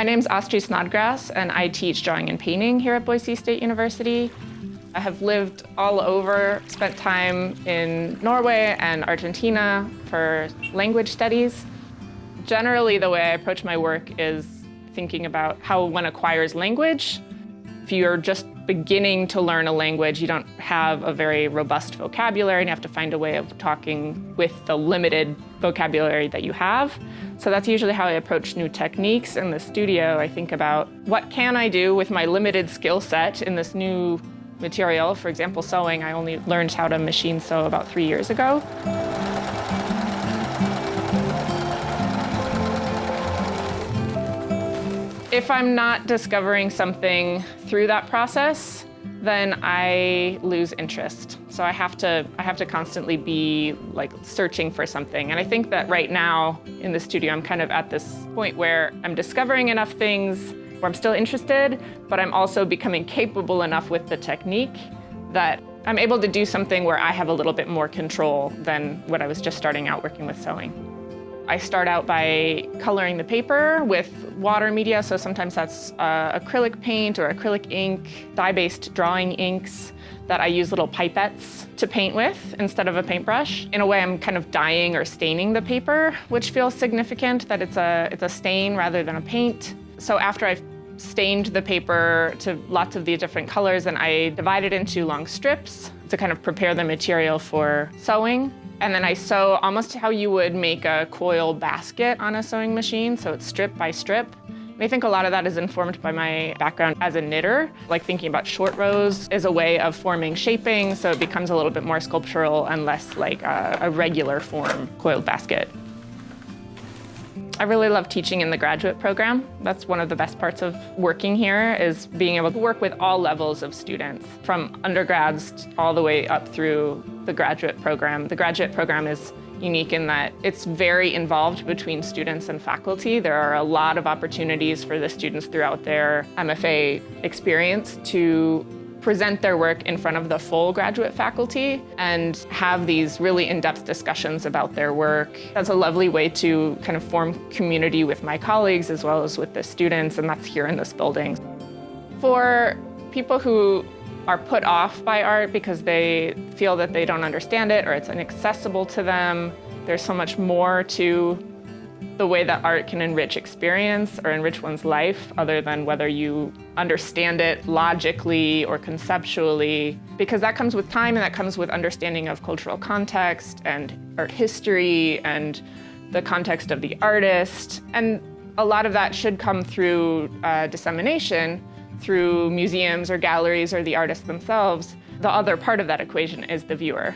My name's Astri Snodgrass, and I teach drawing and painting here at Boise State University. I have lived all over, spent time in Norway and Argentina for language studies. Generally, the way I approach my work is thinking about how one acquires language. If you're just beginning to learn a language, you don't have a very robust vocabulary, and you have to find a way of talking with the limited vocabulary that you have. So that's usually how I approach new techniques in the studio. I think about what can I do with my limited skill set in this new material. For example, sewing, I only learned how to machine sew about 3 years ago. If I'm not discovering something through that process, then I lose interest. So I have to constantly be like searching for something. And I think that right now in the studio, I'm kind of at this point where I'm discovering enough things where I'm still interested, but I'm also becoming capable enough with the technique that I'm able to do something where I have a little bit more control than when I was just starting out working with sewing. I start out by coloring the paper with water media, so sometimes that's acrylic paint or acrylic ink, dye-based drawing inks that I use little pipettes to paint with instead of a paintbrush. In a way, I'm kind of dyeing or staining the paper, which feels significant that it's a stain rather than a paint. So after I've stained the paper to lots of these different colors, and I divide it into long strips to kind of prepare the material for sewing. And then I sew almost how you would make a coil basket on a sewing machine, so it's strip by strip. And I think a lot of that is informed by my background as a knitter, like thinking about short rows is a way of forming shaping, so it becomes a little bit more sculptural and less like a regular form coiled basket. I really love teaching in the graduate program. That's one of the best parts of working here, is being able to work with all levels of students, from undergrads all the way up through the graduate program. The graduate program is unique in that it's very involved between students and faculty. There are a lot of opportunities for the students throughout their MFA experience to present their work in front of the full graduate faculty and have these really in-depth discussions about their work. That's a lovely way to kind of form community with my colleagues as well as with the students, and that's here in this building. For people who are put off by art because they feel that they don't understand it or it's inaccessible to them, there's so much more to the way that art can enrich experience or enrich one's life other than whether you understand it logically or conceptually, because that comes with time and that comes with understanding of cultural context and art history and the context of the artist. And a lot of that should come through dissemination through museums or galleries or the artists themselves. The other part of that equation is the viewer.